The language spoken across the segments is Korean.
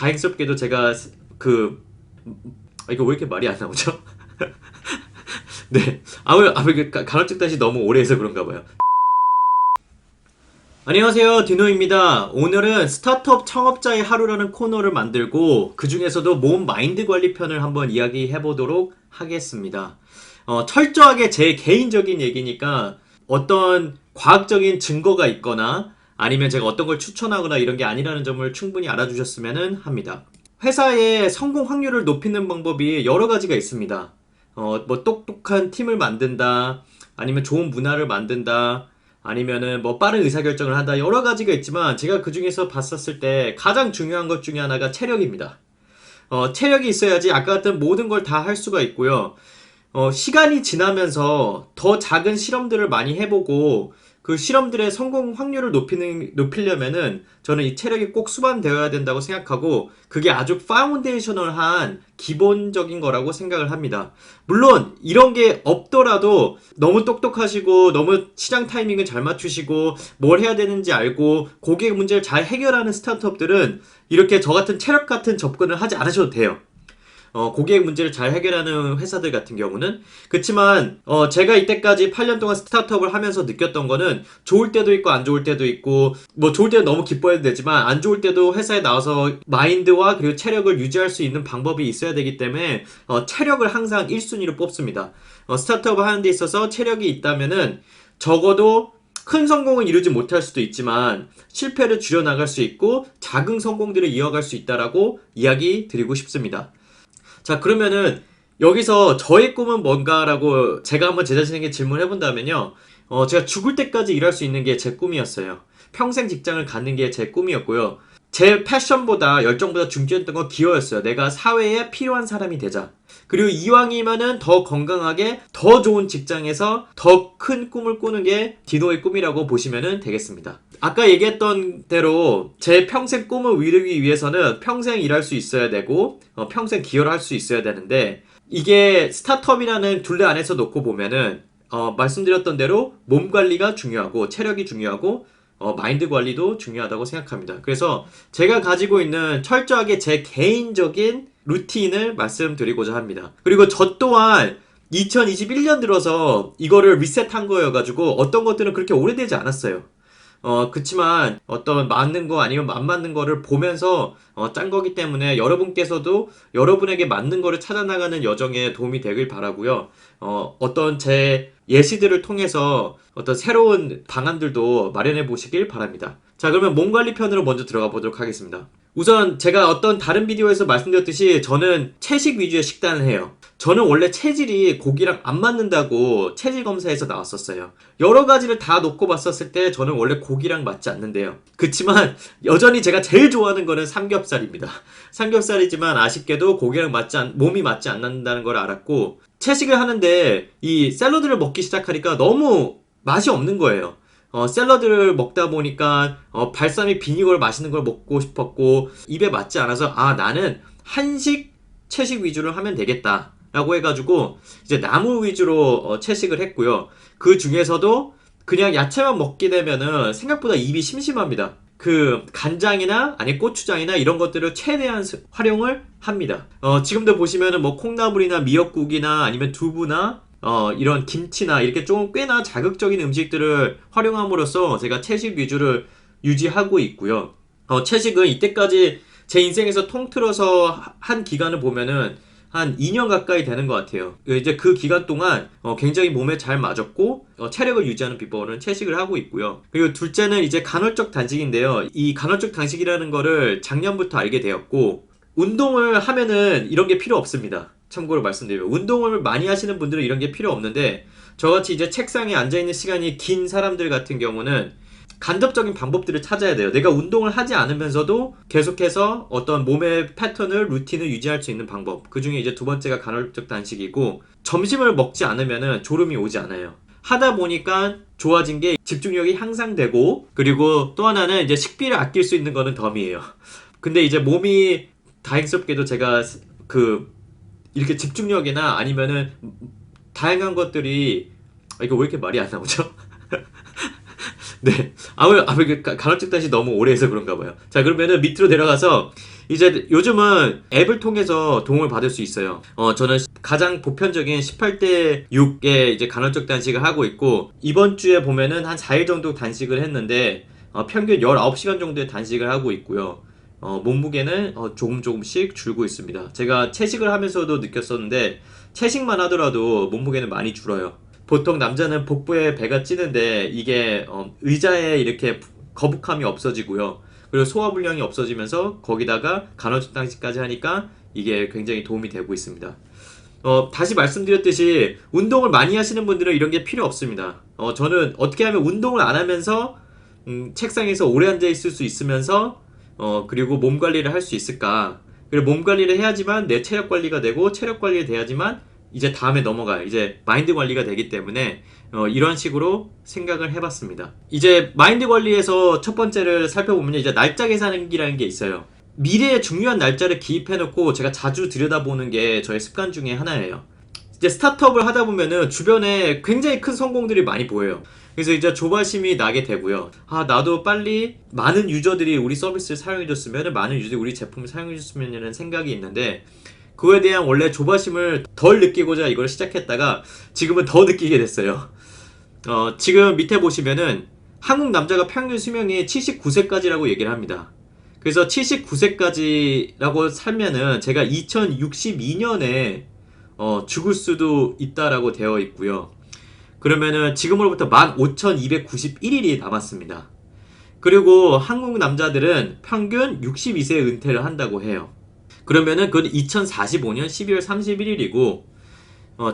다행스럽게도 제가 이거 왜 이렇게 말이 안 나오죠? 네. 간헐적 단식 너무 오래 해서 그런가 봐요. 안녕하세요, 디노입니다. 오늘은 스타트업 창업자의 하루라는 코너를 만들고 그 중에서도 몸 마인드 관리 편을 한번 이야기해 보도록 하겠습니다. 철저하게 제 개인적인 얘기니까 어떤 과학적인 증거가 있거나 아니면 제가 어떤 걸 추천하거나 이런 게 아니라는 점을 충분히 알아주셨으면 합니다. 회사의 성공 확률을 높이는 방법이 여러 가지가 있습니다. 뭐 똑똑한 팀을 만든다, 아니면 좋은 문화를 만든다, 아니면은 뭐 빠른 의사결정을 한다, 여러 가지가 있지만 제가 그 중에서 봤었을 때 가장 중요한 것 중에 하나가 체력입니다. 체력이 있어야지 아까 같은 모든 걸 다 할 수가 있고요. 시간이 지나면서 더 작은 실험들을 많이 해보고 그 실험들의 성공 확률을 높이려면은 저는 이 체력이 꼭 수반되어야 된다고 생각하고 그게 아주 파운데이셔널한 기본적인 거라고 생각을 합니다. 물론 이런 게 없더라도 너무 똑똑하시고 너무 시장 타이밍을 잘 맞추시고 뭘 해야 되는지 알고 고객 문제를 잘 해결하는 스타트업들은 이렇게 저 같은 체력 같은 접근을 하지 않으셔도 돼요. 고객 문제를 잘 해결하는 회사들 같은 경우는. 그치만 제가 이때까지 8년 동안 스타트업을 하면서 느꼈던 거는 좋을 때도 있고 안 좋을 때도 있고, 뭐 좋을 때는 너무 기뻐해도 되지만 안 좋을 때도 회사에 나와서 마인드와 그리고 체력을 유지할 수 있는 방법이 있어야 되기 때문에 체력을 항상 1순위로 뽑습니다. 스타트업을 하는 데 있어서 체력이 있다면은 적어도 큰 성공을 이루지 못할 수도 있지만 실패를 줄여나갈 수 있고 작은 성공들을 이어갈 수 있다라고 이야기 드리고 싶습니다. 자, 그러면은 여기서 저의 꿈은 뭔가라고 제가 한번 제 자신에게 질문을 해본다면요. 제가 죽을 때까지 일할 수 있는 게 제 꿈이었어요. 평생 직장을 갖는 게 제 꿈이었고요. 제 패션보다 열정보다 중요했던 건 기여였어요. 내가 사회에 필요한 사람이 되자. 그리고 이왕이면은 더 건강하게 더 좋은 직장에서 더 큰 꿈을 꾸는 게 디노의 꿈이라고 보시면 되겠습니다. 아까 얘기했던 대로 제 평생 꿈을 이루기 위해서는 평생 일할 수 있어야 되고 평생 기여를 할 수 있어야 되는데, 이게 스타트업이라는 둘레 안에서 놓고 보면은 말씀드렸던 대로 몸 관리가 중요하고 체력이 중요하고 마인드 관리도 중요하다고 생각합니다. 그래서 제가 가지고 있는 철저하게 제 개인적인 루틴을 말씀드리고자 합니다. 그리고 저 또한 2021년 들어서 이거를 리셋한 거여가지고 어떤 것들은 그렇게 오래되지 않았어요. 그치만 어떤 맞는 거 아니면 안 맞는 거를 보면서 짠 거기 때문에 여러분께서도 여러분에게 맞는 거를 찾아나가는 여정에 도움이 되길 바라고요. 어떤 제 예시들을 통해서 어떤 새로운 방안들도 마련해 보시길 바랍니다. 자, 그러면 몸 관리 편으로 먼저 들어가 보도록 하겠습니다. 우선 제가 어떤 다른 비디오에서 말씀드렸듯이 저는 채식 위주의 식단을 해요. 저는 원래 체질이 고기랑 안 맞는다고 체질 검사에서 나왔었어요. 여러 가지를 다 놓고 봤었을 때 저는 원래 고기랑 맞지 않는데요. 그치만 여전히 제가 제일 좋아하는 거는 삼겹살입니다. 삼겹살이지만 아쉽게도 고기랑 몸이 맞지 않는다는 걸 알았고, 채식을 하는데 이 샐러드를 먹기 시작하니까 너무 맛이 없는 거예요. 샐러드를 먹다 보니까 발사믹 비니걸 맛있는 걸 먹고 싶었고 입에 맞지 않아서 나는 한식 채식 위주로 하면 되겠다 라고 해가지고 이제 나무 위주로 채식을 했고요. 그 중에서도 그냥 야채만 먹게 되면은 생각보다 입이 심심합니다. 그 간장이나 아니 고추장이나 이런 것들을 최대한 활용을 합니다. 지금도 보시면은 뭐 콩나물이나 미역국이나 아니면 두부나 이런 김치나 이렇게 좀 꽤나 자극적인 음식들을 활용함으로써 제가 채식 위주를 유지하고 있고요. 채식은 이때까지 제 인생에서 통틀어서 한 기간을 보면은 한 2년 가까이 되는 것 같아요. 이제 그 기간 동안 굉장히 몸에 잘 맞았고 체력을 유지하는 비법은 채식을 하고 있고요. 그리고 둘째는 이제 간헐적 단식인데요. 이 간헐적 단식이라는 거를 작년부터 알게 되었고, 운동을 하면은 이런 게 필요 없습니다. 참고로 말씀드리면 운동을 많이 하시는 분들은 이런 게 필요 없는데, 저같이 이제 책상에 앉아있는 시간이 긴 사람들 같은 경우는 간접적인 방법들을 찾아야 돼요. 내가 운동을 하지 않으면서도 계속해서 어떤 몸의 패턴을, 루틴을 유지할 수 있는 방법. 그 중에 이제 두 번째가 간헐적 단식이고, 점심을 먹지 않으면은 졸음이 오지 않아요. 하다 보니까 좋아진 게 집중력이 향상되고, 그리고 또 하나는 이제 식비를 아낄 수 있는 거는 덤이에요. 근데 이제 몸이 다행스럽게도 제가 이렇게 집중력이나 아니면은 다양한 것들이 이거 왜 이렇게 말이 안 나오죠? 네. 간헐적 단식 너무 오래 해서 그런가 봐요. 자, 그러면은 밑으로 내려가서 이제 요즘은 앱을 통해서 도움을 받을 수 있어요. 저는 가장 보편적인 18대 6의 이제 간헐적 단식을 하고 있고, 이번 주에 보면은 한 4일 정도 단식을 했는데, 평균 19시간 정도의 단식을 하고 있고요. 몸무게는 조금씩 줄고 있습니다. 제가 채식을 하면서도 느꼈었는데, 채식만 하더라도 몸무게는 많이 줄어요. 보통 남자는 복부에 배가 찌는데 이게 의자에 이렇게 거북함이 없어지고요. 그리고 소화불량이 없어지면서 거기다가 간헐적 단식까지 하니까 이게 굉장히 도움이 되고 있습니다. 다시 말씀드렸듯이 운동을 많이 하시는 분들은 이런 게 필요 없습니다. 저는 어떻게 하면 운동을 안 하면서 책상에서 오래 앉아 있을 수 있으면서 그리고 몸 관리를 할 수 있을까? 그리고 몸 관리를 해야지만 내 체력 관리가 되고 체력 관리가 돼야지만 이제 다음에 넘어가요. 이제 마인드 관리가 되기 때문에 이런 식으로 생각을 해봤습니다. 이제 마인드 관리에서 첫 번째를 살펴보면 이제 날짜 계산기라는 게 있어요. 미래의 중요한 날짜를 기입해놓고 제가 자주 들여다보는 게 저의 습관 중에 하나예요. 이제 스타트업을 하다 보면은 주변에 굉장히 큰 성공들이 많이 보여요. 그래서 이제 조바심이 나게 되고요. 나도 빨리 많은 유저들이 우리 서비스를 사용해줬으면, 많은 유저들이 우리 제품을 사용해줬으면 하는 생각이 있는데, 그거에 대한 원래 조바심을 덜 느끼고자 이걸 시작했다가 지금은 더 느끼게 됐어요. 지금 밑에 보시면은 한국 남자가 평균 수명이 79세까지라고 얘기를 합니다. 그래서 79세까지라고 살면은 제가 2062년에 죽을 수도 있다라고 되어 있고요. 그러면은 지금으로부터 15,291일이 남았습니다. 그리고 한국 남자들은 평균 62세에 은퇴를 한다고 해요. 그러면은 그건 2045년 12월 31일이고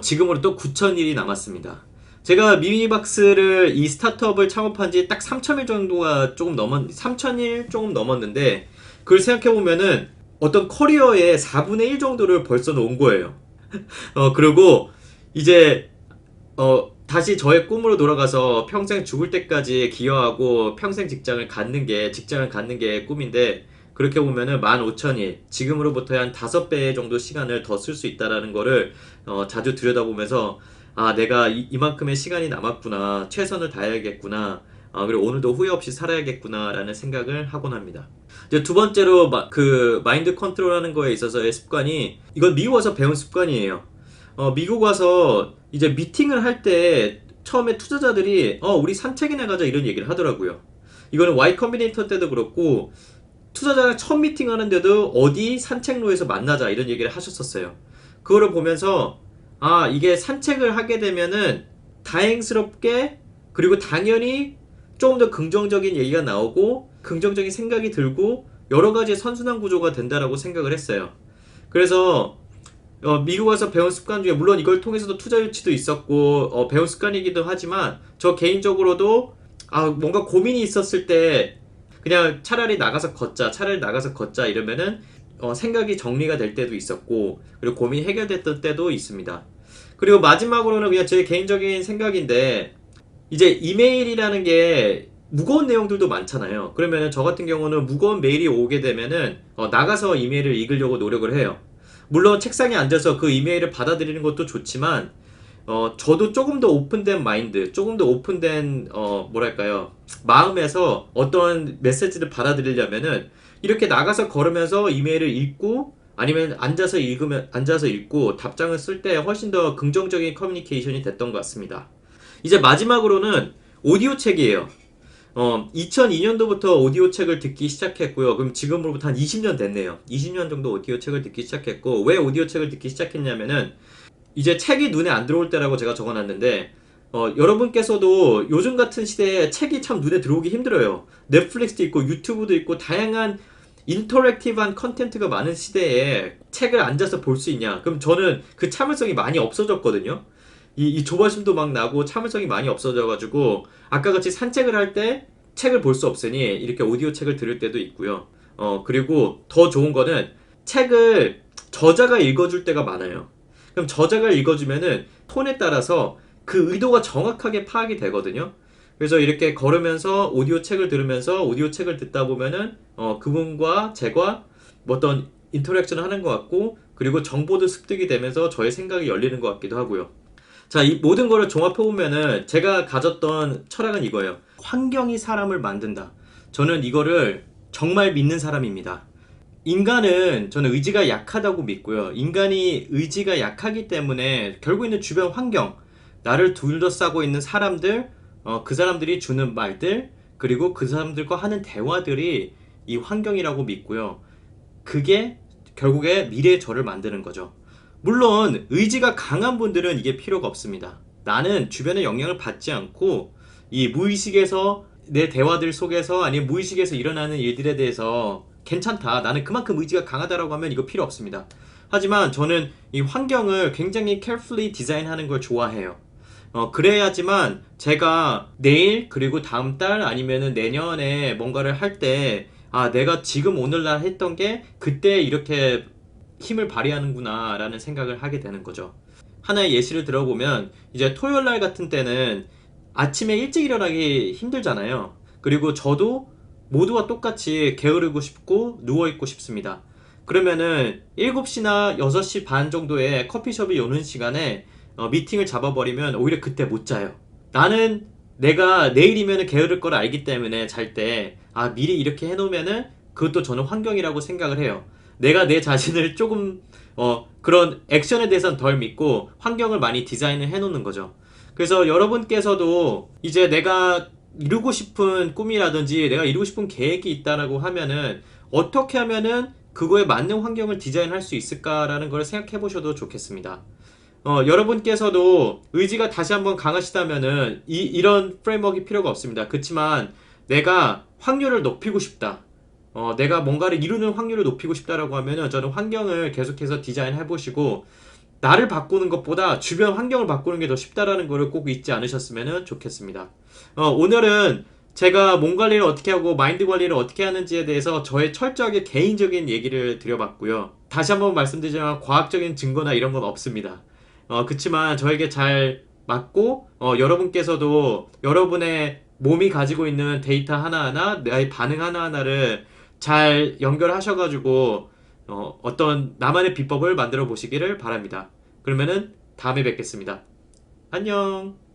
지금으로 또 9,000일이 남았습니다. 제가 미미박스를 이 스타트업을 창업한 지 딱 3,000일 정도가 3,000일 조금 넘었는데 그걸 생각해보면은 어떤 커리어의 4분의 1 정도를 벌써 놓은 거예요. 그리고 이제 다시 저의 꿈으로 돌아가서 평생 죽을 때까지 기여하고 평생 직장을 갖는 게 꿈인데 그렇게 보면은 15,000일, 지금으로부터 한 5배 정도 시간을 더 쓸 수 있다라는 거를 자주 들여다보면서 내가 이만큼의 시간이 남았구나, 최선을 다해야겠구나, 그리고 오늘도 후회 없이 살아야겠구나 라는 생각을 하곤 합니다. 이제 두 번째로 그 마인드 컨트롤하는 거에 있어서의 습관이, 이건 미국 와서 배운 습관이에요. 미국 와서 이제 미팅을 할 때 처음에 투자자들이 우리 산책이나 가자 이런 얘기를 하더라고요. 이거는 Y 컴비네이터 때도 그렇고 투자자랑 첫 미팅하는데도 어디 산책로에서 만나자 이런 얘기를 하셨었어요. 그거를 보면서 이게 산책을 하게 되면은 다행스럽게, 그리고 당연히 조금 더 긍정적인 얘기가 나오고 긍정적인 생각이 들고 여러 가지 선순환 구조가 된다라고 생각을 했어요. 그래서 미국 와서 배운 습관 중에, 물론 이걸 통해서도 투자 유치도 있었고 배운 습관이기도 하지만 저 개인적으로도 뭔가 고민이 있었을 때 그냥 차라리 나가서 걷자 이러면은 생각이 정리가 될 때도 있었고, 그리고 고민이 해결됐던 때도 있습니다. 그리고 마지막으로는 그냥 제 개인적인 생각인데, 이제 이메일이라는 게 무거운 내용들도 많잖아요. 그러면은 저 같은 경우는 무거운 메일이 오게 되면은 나가서 이메일을 읽으려고 노력을 해요. 물론 책상에 앉아서 그 이메일을 받아들이는 것도 좋지만 저도 조금 더 오픈된 마인드, 조금 더 오픈된 마음에서 어떤 메시지를 받아들이려면은 이렇게 나가서 걸으면서 이메일을 읽고, 아니면 앉아서 읽고 답장을 쓸 때 훨씬 더 긍정적인 커뮤니케이션이 됐던 것 같습니다. 이제 마지막으로는 오디오 책이에요. 2002년도부터 오디오 책을 듣기 시작했고요. 그럼 지금으로부터 한 20년 됐네요. 20년 정도 오디오 책을 듣기 시작했고, 왜 오디오 책을 듣기 시작했냐면은 이제 책이 눈에 안 들어올 때라고 제가 적어놨는데, 여러분께서도 요즘 같은 시대에 책이 참 눈에 들어오기 힘들어요. 넷플릭스도 있고 유튜브도 있고 다양한 인터랙티브한 컨텐츠가 많은 시대에 책을 앉아서 볼 수 있냐? 그럼 저는 그 참을성이 많이 없어졌거든요. 이 조바심도 막 나고 참을성이 많이 없어져가지고 아까 같이 산책을 할 때 책을 볼 수 없으니 이렇게 오디오 책을 들을 때도 있고요. 그리고 더 좋은 거는 책을 저자가 읽어줄 때가 많아요. 그럼 저자가 읽어주면은 톤에 따라서 그 의도가 정확하게 파악이 되거든요. 그래서 이렇게 걸으면서 오디오 책을 들으면서 오디오 책을 듣다 보면은 그분과 제가 어떤 인터랙션을 하는 것 같고, 그리고 정보도 습득이 되면서 저의 생각이 열리는 것 같기도 하고요. 자, 이 모든 거를 종합해보면은 제가 가졌던 철학은 이거예요. 환경이 사람을 만든다. 저는 이거를 정말 믿는 사람입니다. 인간은 저는 의지가 약하다고 믿고요. 인간이 의지가 약하기 때문에 결국에는 주변 환경, 나를 둘러싸고 있는 사람들, 그 사람들이 주는 말들, 그리고 그 사람들과 하는 대화들이 이 환경이라고 믿고요. 그게 결국에 미래의 저를 만드는 거죠. 물론 의지가 강한 분들은 이게 필요가 없습니다. 나는 주변의 영향을 받지 않고 이 무의식에서 내 대화들 속에서 아니면 무의식에서 일어나는 일들에 대해서 괜찮다. 나는 그만큼 의지가 강하다라고 하면 이거 필요 없습니다. 하지만 저는 이 환경을 굉장히 carefully 디자인하는 걸 좋아해요. 그래야지만 제가 내일 그리고 다음 달 아니면은 내년에 뭔가를 할 때, 아, 내가 지금 오늘날 했던 게 그때 이렇게 힘을 발휘하는구나 라는 생각을 하게 되는 거죠. 하나의 예시를 들어보면 이제 토요일 날 같은 때는 아침에 일찍 일어나기 힘들잖아요. 그리고 저도 모두와 똑같이 게으르고 싶고 누워있고 싶습니다. 그러면은 7시나 6시 반 정도에 커피숍이 오는 시간에 미팅을 잡아버리면 오히려 그때 못 자요. 나는 내가 내일이면 게으를 걸 알기 때문에 잘 때, 아, 미리 이렇게 해놓으면은 그것도 저는 환경이라고 생각을 해요. 내가 내 자신을 조금, 그런 액션에 대해서는 덜 믿고 환경을 많이 디자인을 해놓는 거죠. 그래서 여러분께서도 이제 내가 이루고 싶은 꿈이라든지 내가 이루고 싶은 계획이 있다라고 하면은 어떻게 하면은 그거에 맞는 환경을 디자인할 수 있을까라는 걸 생각해 보셔도 좋겠습니다. 여러분께서도 의지가 다시 한번 강하시다면은 이런 프레임워크가 필요가 없습니다. 그렇지만 내가 확률을 높이고 싶다. 내가 뭔가를 이루는 확률을 높이고 싶다라고 하면은 저는 환경을 계속해서 디자인해 보시고 나를 바꾸는 것보다 주변 환경을 바꾸는 게 더 쉽다라는 거를 꼭 잊지 않으셨으면 좋겠습니다. 오늘은 제가 몸 관리를 어떻게 하고 마인드 관리를 어떻게 하는지에 대해서 저의 철저하게 개인적인 얘기를 드려봤고요. 다시 한번 말씀드리지만 과학적인 증거나 이런 건 없습니다. 그치만 저에게 잘 맞고 여러분께서도 여러분의 몸이 가지고 있는 데이터 하나하나 나의 반응 하나하나를 잘 연결하셔가지고 어떤 나만의 비법을 만들어 보시기를 바랍니다. 그러면은 다음에 뵙겠습니다. 안녕.